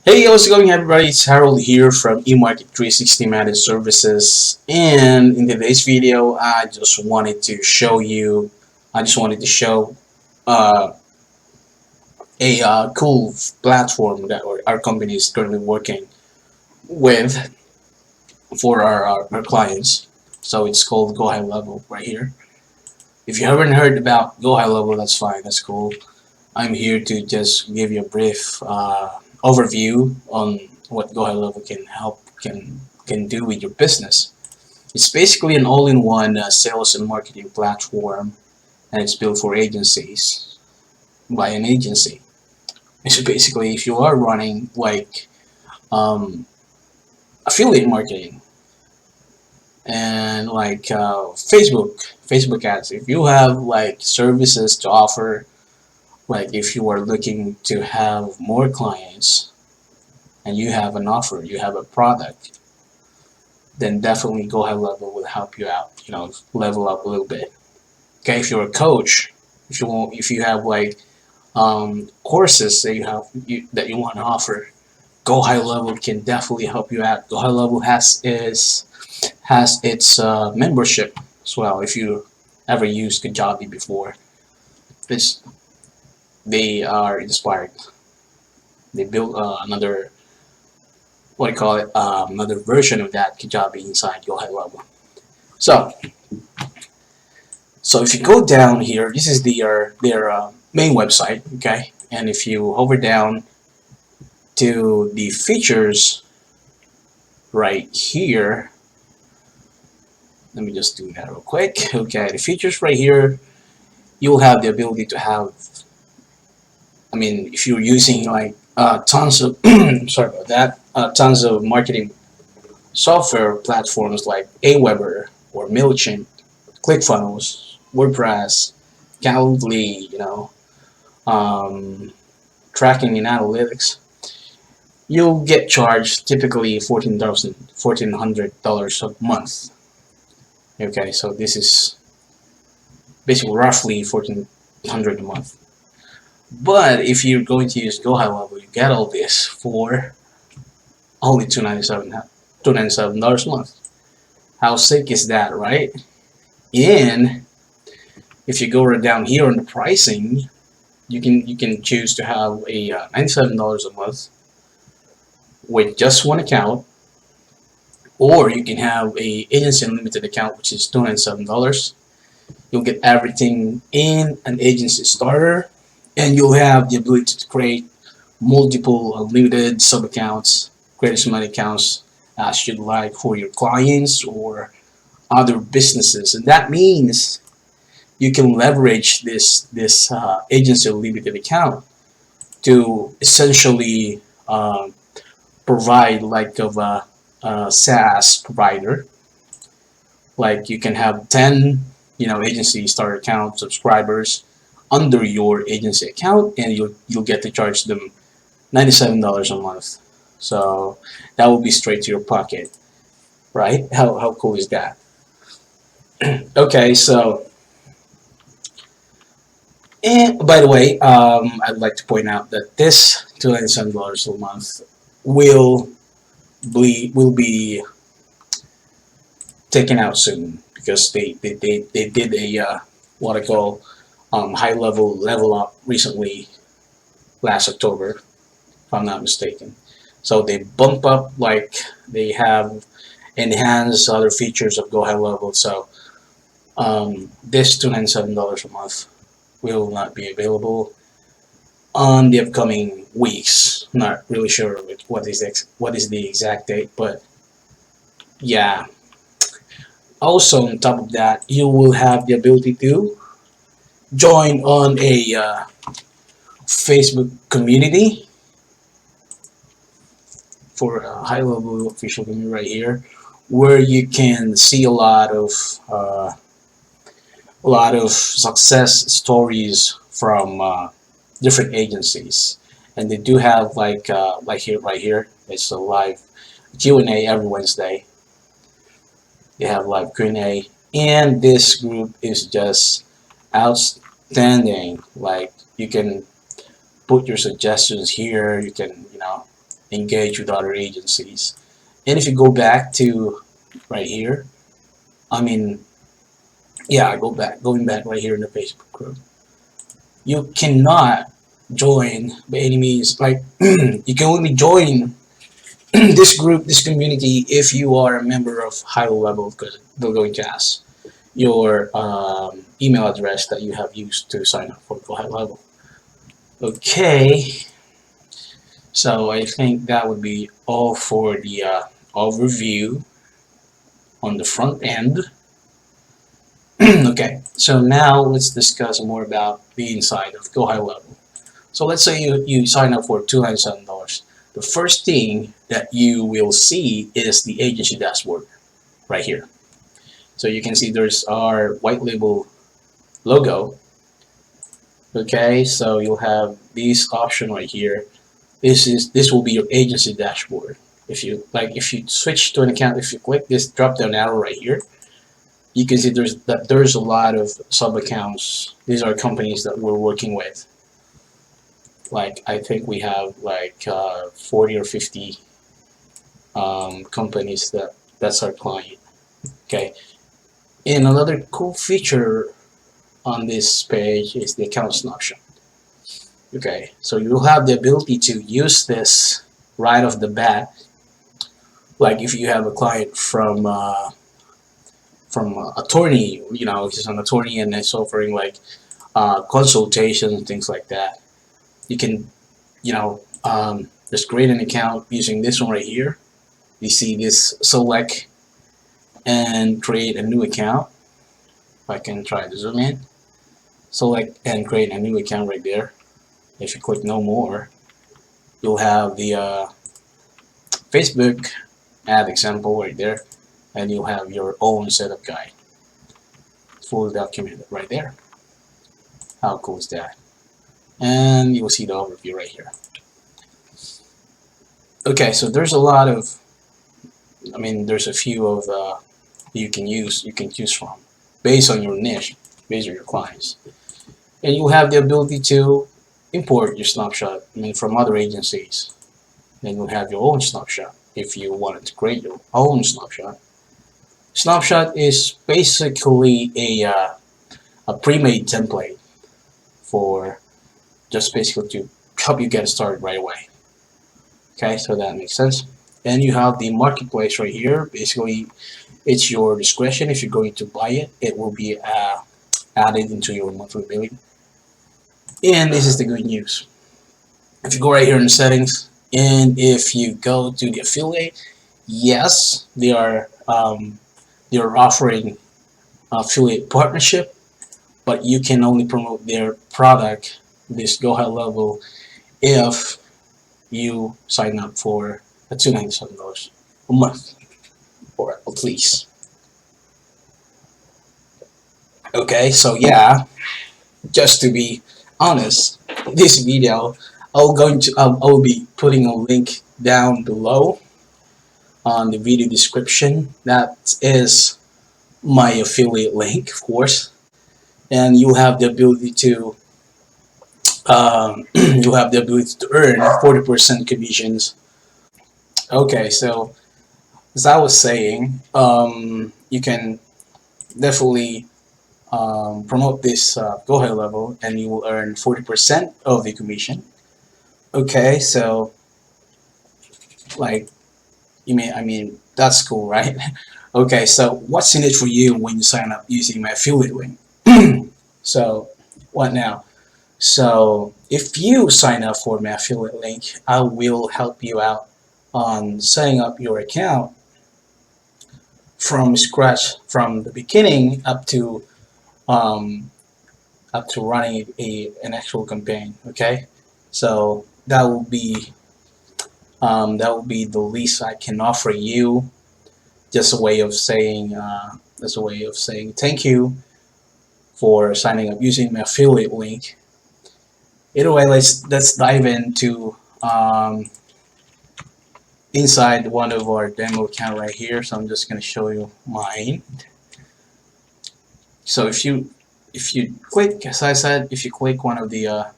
Hey, how's it going, everybody? It's Harold here from eMarket 360 Managed Services, and in today's video, I just wanted to show uh, a cool platform that our company is currently working with for our clients. So it's called Go HighLevel right here. If you haven't heard about Go HighLevel, that's fine, that's cool. I'm here to just give you a brief overview on what Go HighLevel can do with your business. It's basically an all-in-one sales and marketing platform, and it's built for agencies by an agency. And so basically, if you are running like affiliate marketing and like Facebook ads, if you have like services to offer, like if you are looking to have more clients and you have an offer, you have a product, then definitely Go HighLevel will help you out, level up a little bit. Okay, if you're a coach, if you have like courses that you want to offer, Go HighLevel can definitely help you out. Go HighLevel has its membership as well. If you ever used Kajabi before, this they are inspired. They built another what do you call it, another version of that Kajabi inside Go HighLevel. So, so if you go down here, this is their main website, okay? And if you hover down to the features right here, let me just do that real quick. Okay, the features right here, you'll have the ability to have, I mean, if you're using like tons of, sorry about that, tons of marketing software platforms like Aweber or MailChimp, ClickFunnels, WordPress, Calendly, um, tracking and analytics, you'll get charged typically $1,400 a month. Okay, so this is basically roughly $1,400 a month. But if you're going to use Go HighLevel, you get all this for only $297 a month. How sick is that, right? And if you go right down here on the pricing, you can choose to have a $97 a month with just one account, or you can have a agency unlimited account, which is $297. You'll get everything in an agency starter, and you'll have the ability to create multiple unlimited sub accounts, create as many accounts as you'd like for your clients or other businesses, and that means you can leverage this agency unlimited account to essentially provide like of a SaaS provider. Like you can have 10 agency starter account subscribers under your agency account, and you'll get to charge them $97 a month. So that will be straight to your pocket, right? How cool is that? Okay, so, and by the way, I'd like to point out that this $297 a month will be taken out soon, because they did a what I call level up recently last October, if I'm not mistaken. So they bump up, like they have enhanced other features of Go HighLevel. So this $297 a month will not be available on the upcoming weeks. Not really sure what is the exact date, but yeah. Also, on top of that, you will have the ability to join on a Facebook community for a HighLevel official community right here, where you can see a lot of success stories from different agencies, and they do have like here right here. It's a live Q&A every Wednesday. They have live Q&A, and this group is just outstanding. Like you can put your suggestions here. You can engage with other agencies. And if you go back to right here, I mean, yeah, going back right here in the Facebook group, you cannot join by any means. Like you can only join this group, this community, if you are a member of HighLevel, because they're going to ask your email address that you have used to sign up for HighLevel. Okay, so I think that would be all for the overview on the front end. Okay, so now let's discuss more about the inside of HighLevel. So let's say you sign up for $297. The first thing that you will see is the agency dashboard right here. So you can see there's our white label logo. Okay, so you'll have this option right here. This will be your agency dashboard. If you switch to an account, if you click this drop down arrow right here, you can see there's a lot of sub accounts. These are companies that we're working with. Like I think we have like 40 or 50 companies that's our client. Okay, and another cool feature on this page is the account snapshot. Okay, so you'll have the ability to use this right off the bat. Like if you have a client from attorney, he's an attorney and is offering like consultation and things like that. You can, just create an account using this one right here. You see this select and create a new account. If I can try to zoom in, select and create a new account right there. If you click no more, you'll have the Facebook ad example right there, and you'll have your own setup guide, fully documented right there. How cool is that? And you'll see the overview right here. Okay, so there's a lot of, there's a few of you can choose from based on your niche, based on your clients, and you have the ability to import your snapshot from other agencies. Then you'll have your own snapshot if you wanted to create your own snapshot. Snapshot is basically a pre-made template for just basically to help you get started right away. Okay, so that makes sense. And you have the marketplace right here. Basically, it's your discretion. If you're going to buy it, it will be added into your monthly billing. And this is the good news. If you go right here in the settings, and if you go to the affiliate, yes, they are offering affiliate partnership, but you can only promote their product, this HighLevel, if you sign up for a $297 a month, or at least. Okay, so yeah, just to be honest, this video I'll be putting a link down below on the video description. That is my affiliate link, of course, and you have the ability to earn 40% commissions. Okay, so as I was saying, you can definitely promote this HighLevel, and you will earn 40% of the commission. Okay, so like that's cool, right? Okay, so what's in it for you when you sign up using my affiliate link? So what now? So if you sign up for my affiliate link, I will help you out on setting up your account from scratch, from the beginning up to running an actual campaign. Okay, so that will be the least I can offer you. Just a way of saying thank you for signing up using my affiliate link. Either way, let's dive into inside one of our demo account right here. So I'm just going to show you mine. So if you click, as I said, if you click one of the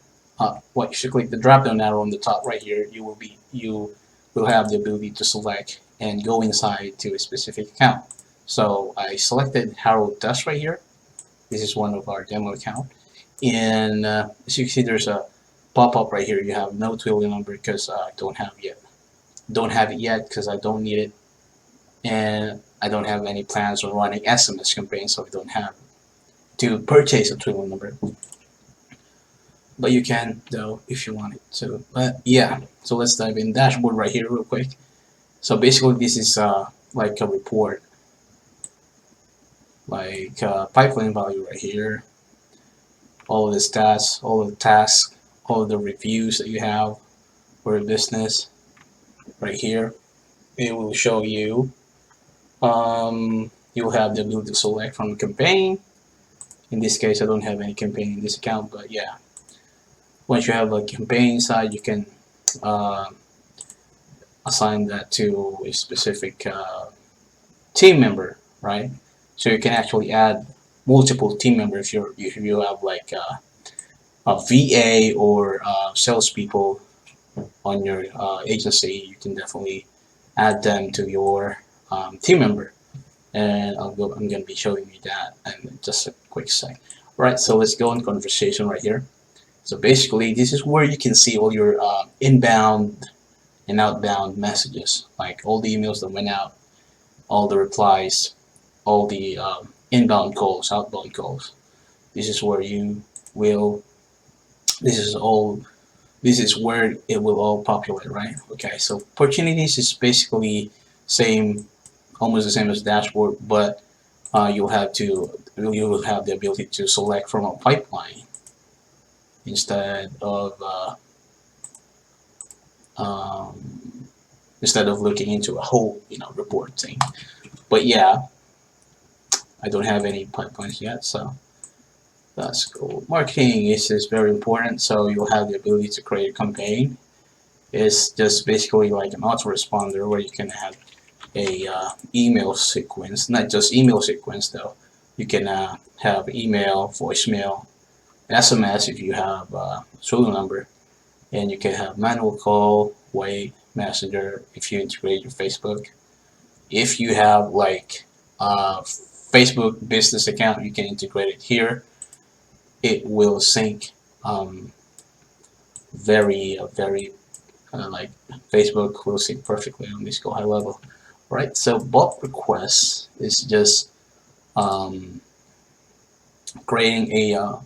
if you click the drop down arrow on the top right here, you will have the ability to select and go inside to a specific account. So I selected Harold Dust right here. This is one of our demo account, and as you can see, there's a pop-up right here. You have no Twilio number because I don't have it yet because I don't need it, and I don't have any plans on running SMS campaigns, so I don't have to purchase a Twilio number. But you can though if you want it to. But yeah, so let's dive in dashboard right here real quick. So basically, this is like a report, like pipeline value right here. All of the stats, all of the tasks, all of the reviews that you have for a business right here. It will show you. You'll have the ability to select from a campaign. In this case, I don't have any campaign in this account, but yeah. Once you have a campaign inside, you can assign that to a specific team member, right? So you can actually add multiple team members if you have like a VA or salespeople on your agency. You can definitely add them to your team member, and I'm going to be showing you that in just a quick sec. Right, so let's go on conversation right here. So basically, this is where you can see all your inbound and outbound messages, like all the emails that went out, all the replies, all the inbound calls, outbound calls. This is where you will. This is where it will all populate, right? Okay, so opportunities is basically almost the same as dashboard, but you will have the ability to select from a pipeline instead of looking into a whole report thing. But yeah, I don't have any pipelines yet, so that's cool. Marketing is very important, so you'll have the ability to create a campaign. It's just basically like an autoresponder where you can have a email sequence, not just email sequence though. You can have email, voicemail, SMS if you have a Twilio number, and you can have manual call, wait, messenger if you integrate your Facebook. If you have like a Facebook business account, you can integrate it here. It will sync very like Facebook will sync perfectly on this HighLevel. Right, so bulk requests is just creating a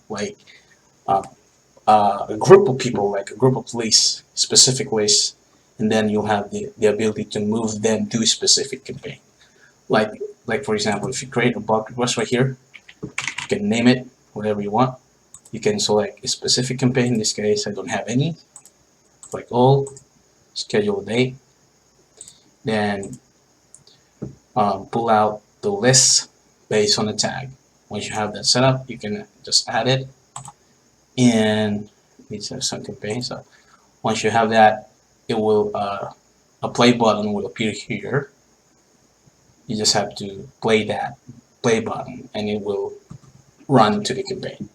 group of people, like a group of lists, specific lists, and then you'll have the ability to move them to a specific campaign. Like for example, if you create a bulk request right here, you can name it whatever you want. You can select a specific campaign. In this case, I don't have any. Click all, schedule a date, then pull out the list based on the tag. Once you have that set up, you can just add it, and it's some campaign. So once you have that, it will a play button will appear here. You just have to play that play button, and it will run to the campaign.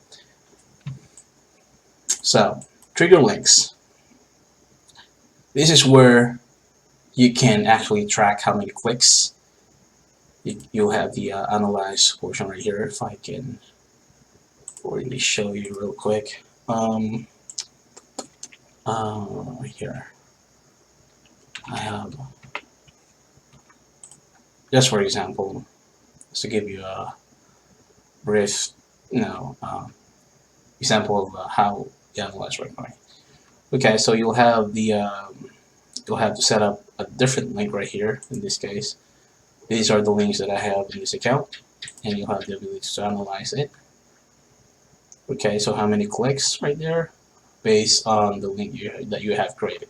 So trigger links. This is where you can actually track how many clicks. You'll have the analyze portion right here. If I can already show you real quick. Here I have, just for example, just to give you a brief, example of how you analyze right now. Okay, so you'll have to set up a different link right here. In this case, these are the links that I have in this account, and you'll have the ability to analyze it. Okay, so how many clicks right there based on the link that you have created.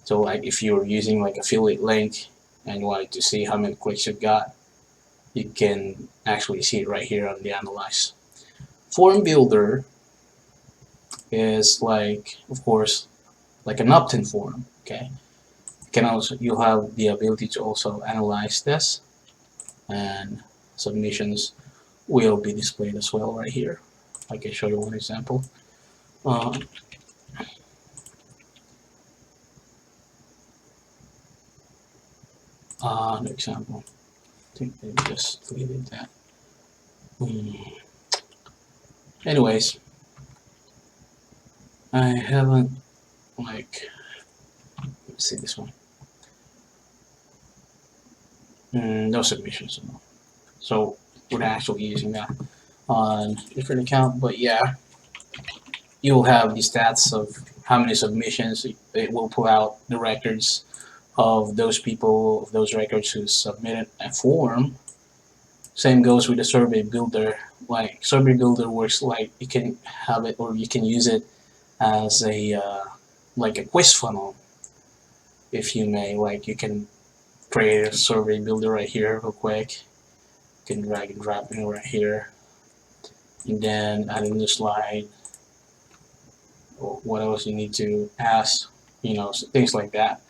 So like if you're using like affiliate link and you wanted to see how many clicks you got, you can actually see it right here on the analyze. Form builder is like, of course, like an opt-in form. Okay, you'll have the ability to also analyze this, and submissions will be displayed as well right here. I can show you one example. An example. I think they just deleted that. Anyways, I haven't like, let's see this one. No submissions. No. So we're not actually using that on different account, but yeah, you'll have the stats of how many submissions. It will pull out the records of those people, of those records who submitted a form. Same goes with the survey builder. Like survey builder works like you can have it or you can use it as a like a quiz funnel, if you may. Like you can create a survey builder right here real quick. You can drag and drop it right here, and then add a new slide. Or what else you need to ask, things like that.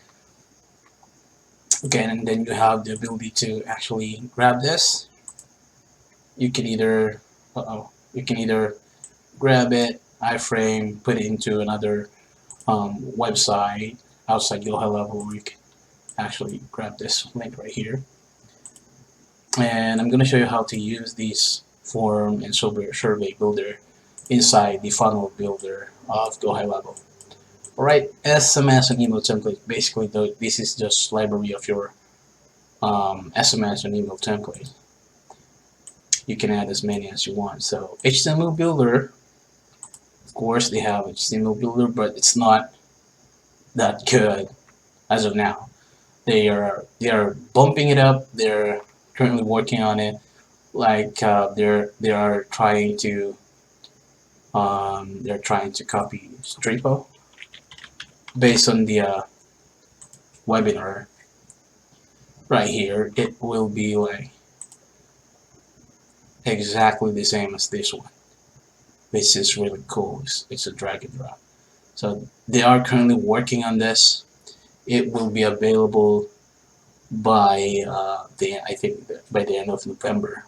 Okay, and then you have the ability to actually grab this. You can either, you can either grab it, iframe, put it into another website outside your HighLevel, or you can actually grab this link right here. And I'm going to show you how to use this form and survey builder inside the funnel builder of Go HighLevel. Alright, SMS and email template. Basically, this is just library of your SMS and email template. You can add as many as you want. So HTML builder, of course, they have HTML builder, but it's not that good as of now. They are bumping it up. They're currently working on it. Like they are trying to copy Stripo based on the webinar right here. It will be like exactly the same as this one. This is really cool. It's a drag and drop. So they are currently working on this. It will be available by I think by the end of November.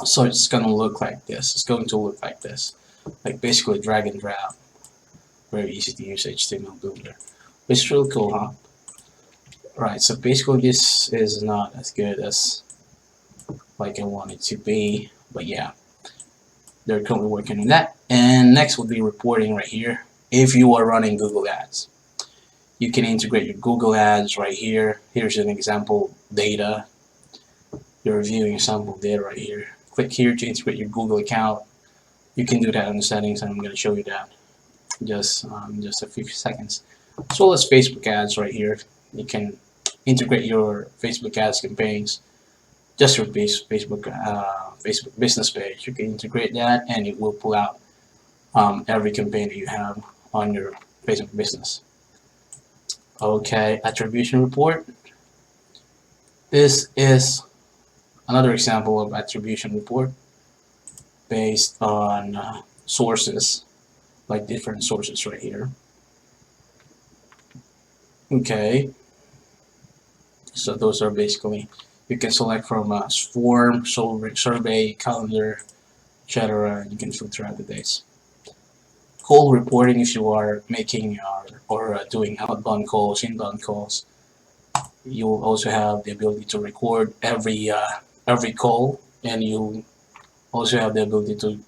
So it's gonna look like this. It's going to look like this, like basically drag and drop. Very easy to use HTML builder. It's really cool, huh? Right. So basically, this is not as good as like I want it to be, but yeah, they're currently working on that. And next will be reporting right here. If you are running Google Ads, you can integrate your Google Ads right here. Here's an example data. You're reviewing sample data right here. Click here to integrate your Google account. You can do that in the settings, and I'm going to show you that just a few seconds. As well as Facebook ads right here. You can integrate your Facebook ads campaigns, just your Facebook business page. You can integrate that, and it will pull out every campaign that you have on your Facebook business. Okay, attribution report. This is another example of attribution report based on sources, like different sources right here. Okay, so those are basically, you can select from form, survey, calendar, etc. You can filter out the dates. Call reporting, if you are making or doing outbound calls, inbound calls, you will also have the ability to record every call, and you also have the ability to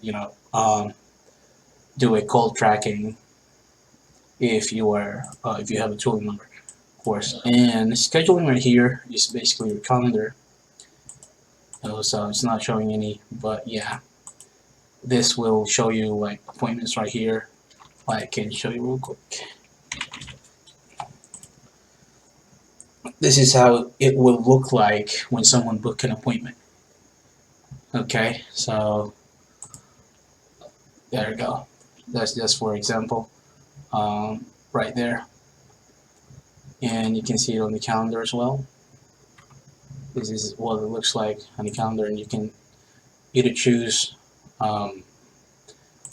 do a call tracking if you have a tooling number, of course. And scheduling right here is basically your calendar. So it's not showing any, but yeah, this will show you like appointments right here. I can show you real quick. This is how it will look like when someone book an appointment. Okay, so there you go. That's just for example, right there. And you can see it on the calendar as well. This is what it looks like on the calendar, and you can either choose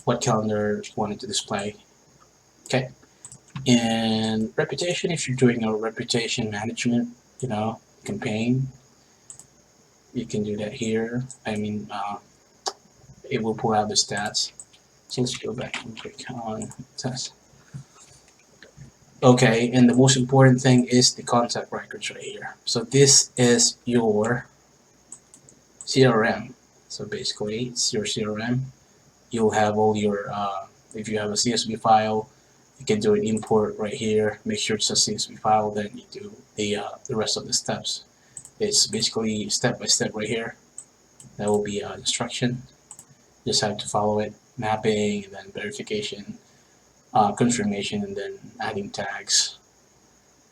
what calendar you wanted to display. Okay, and reputation, if you're doing a reputation management, campaign, you can do that here. I mean, it will pull out the stats. So let's go back and click on test. Okay, and the most important thing is the contact records right here. So this is your CRM. So basically, it's your CRM. You'll have all your, if you have a CSV file, you can do an import right here. Make sure it's a CSV file, then you do the rest of the steps. It's basically step by step right here. That will be an instruction. Just have to follow it. Mapping, and then verification, confirmation, and then adding tags,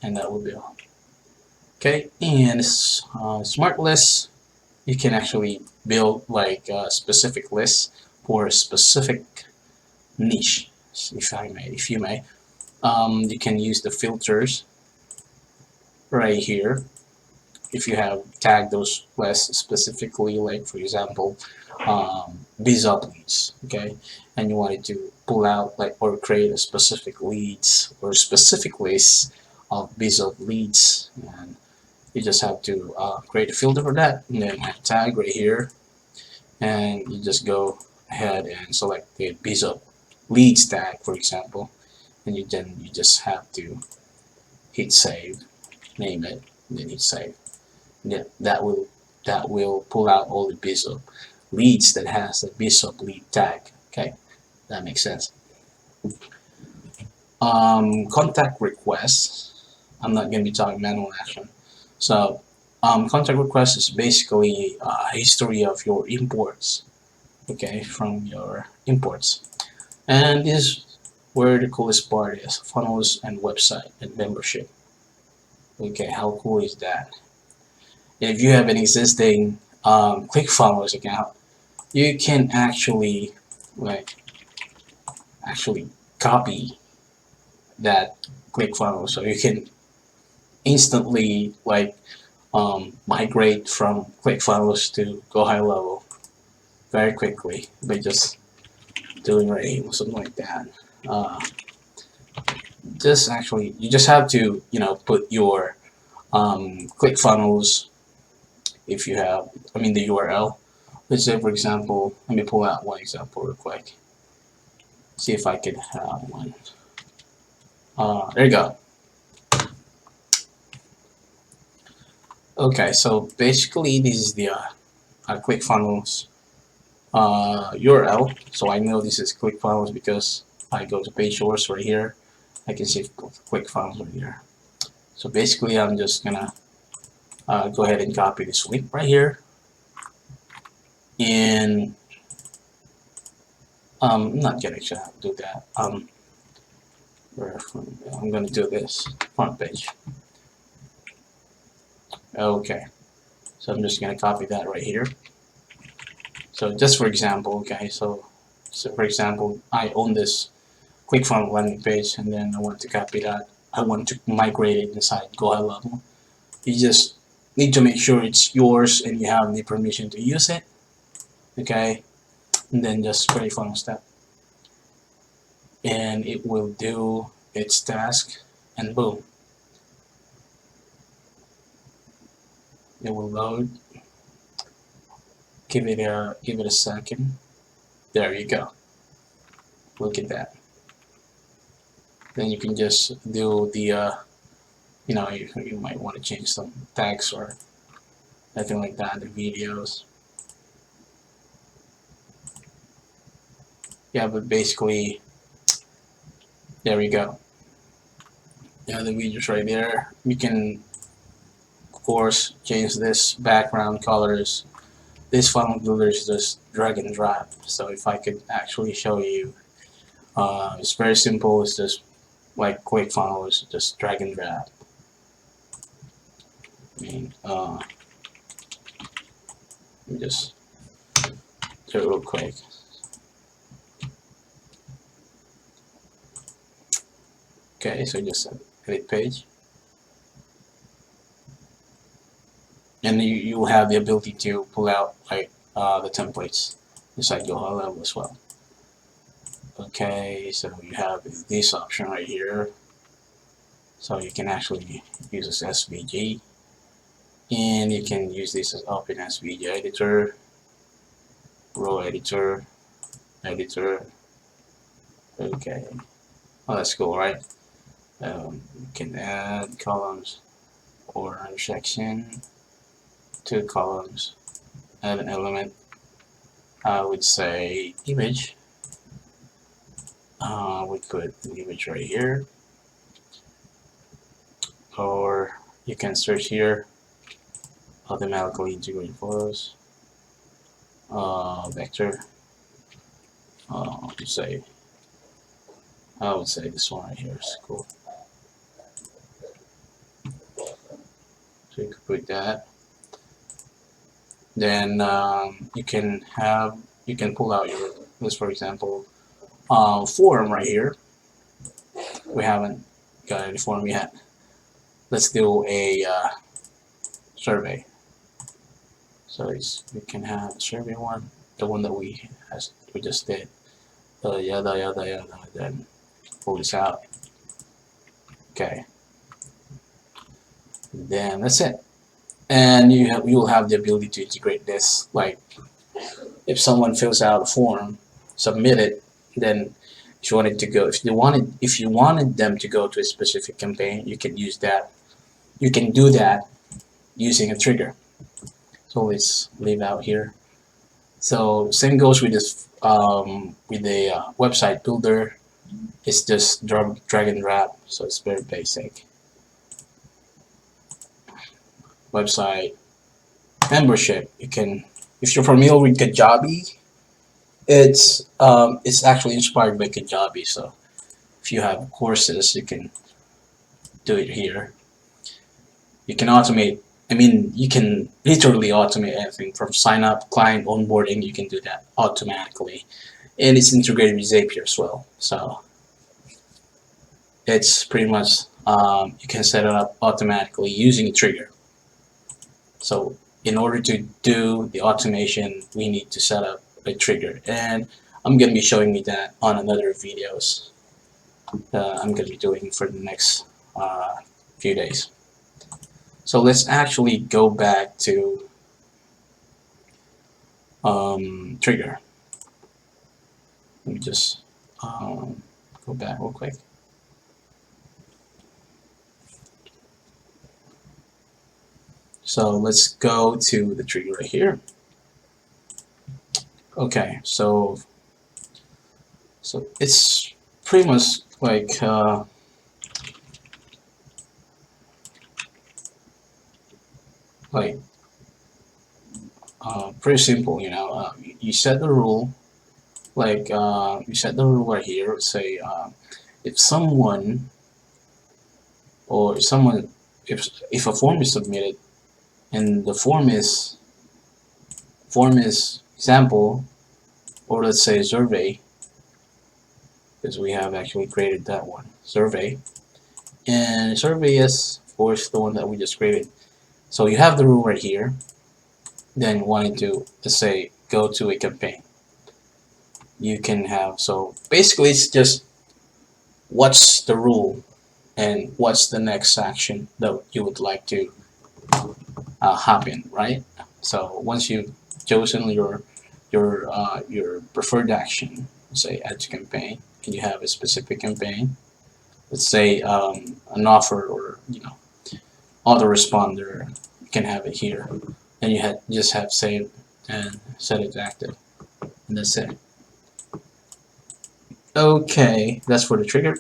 and that will be all. Okay, and smart lists, you can actually build like specific lists for a specific niche, if you may. You can use the filters right here if you have tagged those lists specifically, like for example, BizUp leads, okay, and you wanted to pull out like or create a specific leads or specific lists of BizUp leads, and you just have to create a filter for that, and then add tag right here, and you just go ahead and select the BizUp leads tag, for example, and you just have to hit save, name it, and then hit save. Yeah, that will pull out all the BizUp leads that has the BizUp lead tag. Okay, that makes sense. Contact requests. I'm not going to be talking manual action. So, contact request is basically a history of your imports. Okay, from your imports, and this is where the coolest part is: funnels and website and membership. Okay, how cool is that? If you have an existing ClickFunnels account, you can like actually copy that ClickFunnels, so you can instantly migrate from ClickFunnels to Go High Level very quickly by just doing right or something like that. Uh, just actually, you just have to put your ClickFunnels, if you have, I mean the URL. Let's say for example, let me pull out one example real quick. See if I could have one. There you go. Okay, so basically this is the ClickFunnels URL. So I know this is ClickFunnels because I go to page source right here. I can see ClickFunnels right here. So basically I'm just gonna go ahead and copy this link right here, and I'm not gonna actually do that. I'm gonna do this front page. Okay, so I'm just gonna copy that right here. So just for example, okay, so for example, I own this ClickFunnels landing page, and then I want to copy that. I want to migrate it inside Go High Level. You just need to make sure it's yours and you have the permission to use it. Okay, and then just create funnel step, and it will do its task, and boom, it will load. Give it a second. There you go. Look at that. Then you can just do the you might want to change some text or anything like that, the videos. Yeah, but basically, there we go. Yeah, the videos right there. You can, of course, change this background colors. This funnel builder is just drag and drop. So if I could actually show you, it's very simple. It's just like ClickFunnels, just drag and drop. I mean, let me just do it real quick. Okay, so just edit page, and you have the ability to pull out like the templates inside your High Level as well. Okay, so you have this option right here, so you can actually use this SVG, and you can use this as open SVG editor, row editor. Okay, oh, that's cool, right? You can add columns or intersection, 2 columns, add an element. I would say image. We put an image right here, or you can search here, automatically integrate photos, vector. Say I would say this one right here is cool. So you could put that. Then you can pull out your list, for example, form right here. We haven't got any form yet. Let's do a survey. So we can have a survey one, the one that we just did. Yada yada yada. Then pull this out. Okay. Then that's it. And you will have the ability to integrate this. Like if someone fills out a form, submit it. Then if you wanted to go, if you wanted them to go to a specific campaign, you can use that. You can do that using a trigger. So let's leave out here. So same goes with this with the website builder. It's just drag and drop, so it's very basic. Website membership. You can, if you're familiar with Kajabi, it's actually inspired by Kajabi. So if you have courses, you can do it here. You can automate. I mean, you can literally automate anything from sign up, client onboarding. You can do that automatically, and it's integrated with Zapier as well. So it's pretty much you can set it up automatically using a trigger. So in order to do the automation, we need to set up a trigger, and I'm going to be showing you that on another videos I'm going to be doing for the next few days. So let's actually go back to trigger. Let me just go back real quick. So let's go to the trigger right here. Okay, so it's pretty much like pretty simple, you know. You set the rule, like you set the rule right here. Say if someone or someone if a form is submitted and the form is example, or let's say survey, because we have actually created that one, survey, and survey is of course the one that we just created. So you have the rule right here. Then wanting to, let's say, go to a campaign, you can have, so basically it's just what's the rule and what's the next action that you would like to happen, right? So once you've chosen your preferred action, say add to campaign, and you have a specific campaign, let's say an offer, or autoresponder, you can have it here, and you just have save and set it to active, and that's it. Okay, that's for the trigger.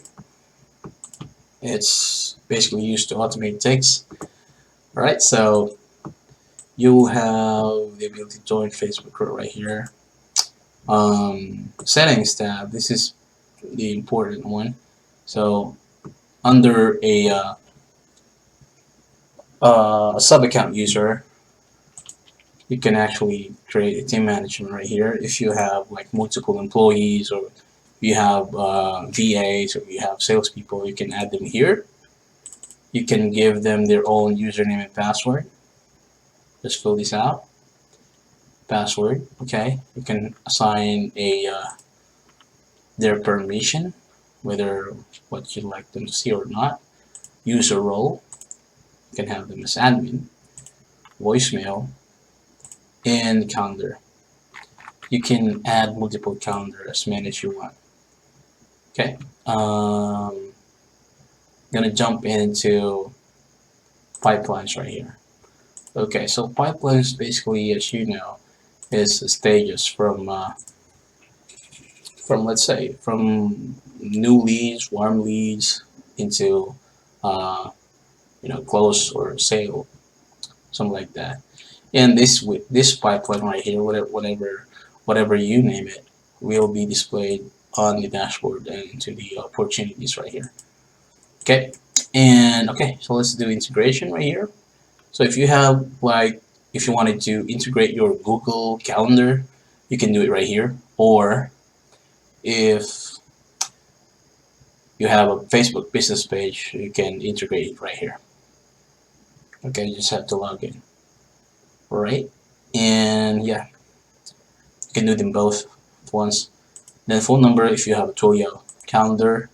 It's basically used to automate ticks. Alright, so you have the ability to join Facebook group right here. Settings tab, this is the important one. So under a sub-account user, you can actually create a team management right here. If you have like multiple employees, or you have VAs, or you have salespeople, you can add them here. You can give them their own username and password. Just fill this out. Password, okay. You can assign their permission, whether what you'd like them to see or not. User role, you can have them as admin. Voicemail, and calendar. You can add multiple calendar, as many as you want. Okay. gonna jump into pipelines right here. Okay, so pipelines basically, as you know, is stages from let's say from new leads, warm leads into uh, close or sale, something like that. And this pipeline right here, whatever you name it, will be displayed on the dashboard and to the opportunities right here. Okay, and okay, so let's do integration right here. So if you have like if you wanted to integrate your Google Calendar, you can do it right here. Or if you have a Facebook business page, you can integrate it right here. Okay, you just have to log in. Right, and yeah, you can do them both at once. Then phone number, if you have a Twilio calendar,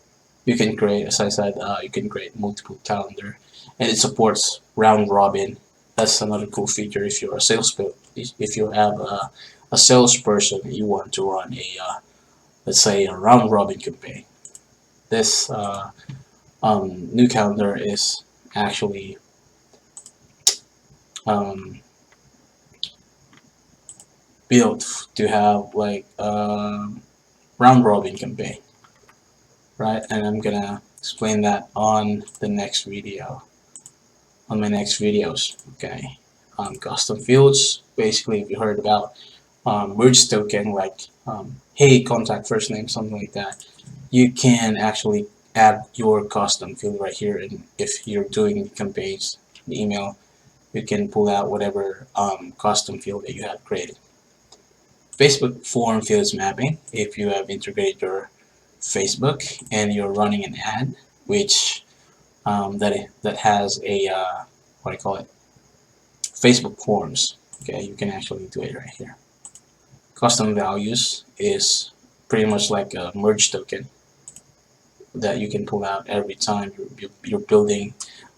you can create, as I said, you can create multiple calendar, and it supports round robin. That's another cool feature if you're a if you have a salesperson and you want to run a let's say a round robin campaign. This new calendar is actually um, built to have like round robin campaign, right? And I'm gonna explain that on the next video, on my next videos. Okay, custom fields. Basically, if you heard about merge token, like hey, contact first name, something like that, you can actually add your custom field right here. And if you're doing campaigns, the email, you can pull out whatever custom field that you have created. Facebook form fields mapping. If you have integrated your Facebook and you're running an ad, which that has a what do you call it? Facebook forms. Okay, you can actually do it right here. Custom values is pretty much like a merge token that you can pull out every time you're building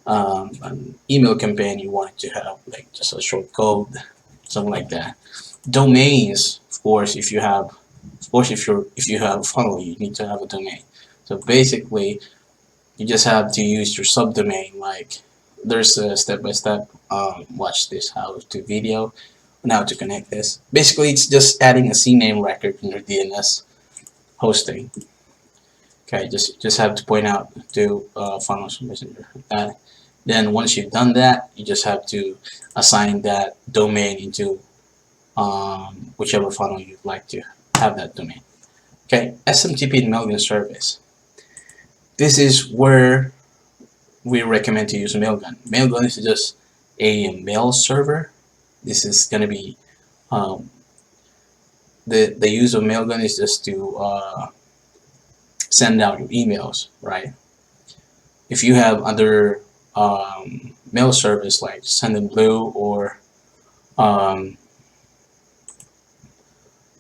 an email campaign. You want it to have like just a short code, something like that. Domains, of course, if you have a funnel, you need to have a domain. So basically, you just have to use your subdomain. Like there's a step-by-step watch this how to video on how to connect this. Basically, it's just adding a CNAME record in your DNS hosting. Okay, just have to point out to funnels messenger that. Then once you've done that, you just have to assign that domain into whichever funnel you'd like to have that domain. Okay, SMTP mailing service. This is where we recommend to use Mailgun. Mailgun is just a mail server. This is going to be the use of Mailgun is just to send out your emails, right? If you have other mail service like Sendinblue or um,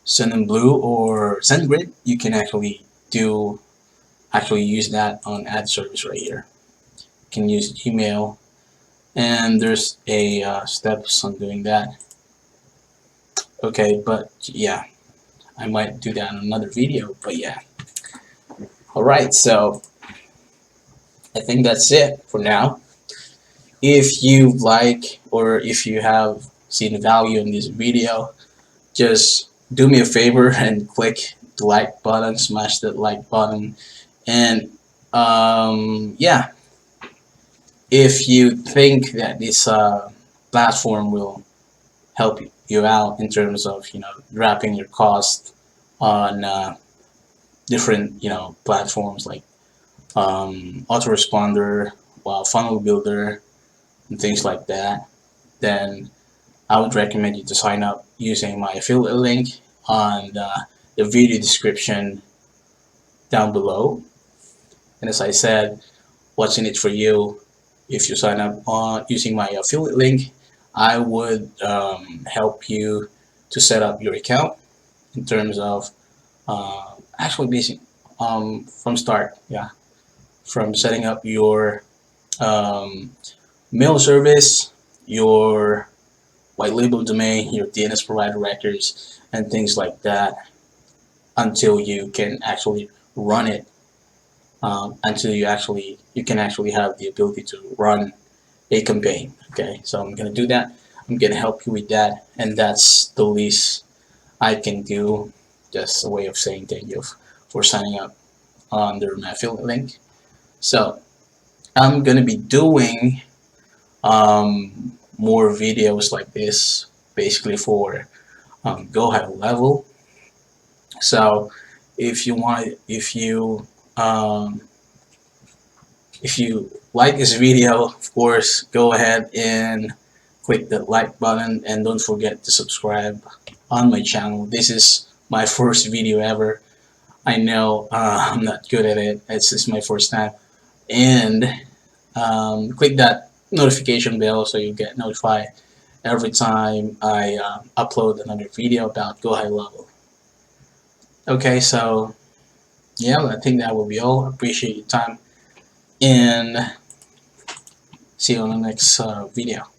SendGrid, you can actually use that on ad service right here. You can use email, and there's a steps on doing that. Okay, but yeah, I might do that in another video, but yeah. Alright, so I think that's it for now. If you like or if you have seen value in this video, just do me a favor and click the like button, smash that like button, and yeah, if you think that this platform will help you out in terms of dropping your cost on different platforms like autoresponder, funnel builder, and things like that, then I would recommend you to sign up using my affiliate link on the video description down below. And as I said, what's in it for you? If you sign up on using my affiliate link, I would help you to set up your account in terms of actually basic from start, yeah, from setting up your mail service, your white label domain, your DNS provider records, and things like that until you can actually run it until you can actually have the ability to run a campaign. Okay, so I'm gonna do that. I'm gonna help you with that, and that's the least I can do. Just a way of saying thank you for signing up under my affiliate link. So I'm gonna be doing more videos like this, basically for Go High Level. So if you want, um, if you like this video, of course, go ahead and click the like button, and don't forget to subscribe on my channel. This is my first video ever. I know I'm not good at it. It's just my first time. And click that notification bell so you get notified every time I upload another video about Go High Level. Okay, so yeah, I think that will be all. Appreciate your time, and see you on the next video.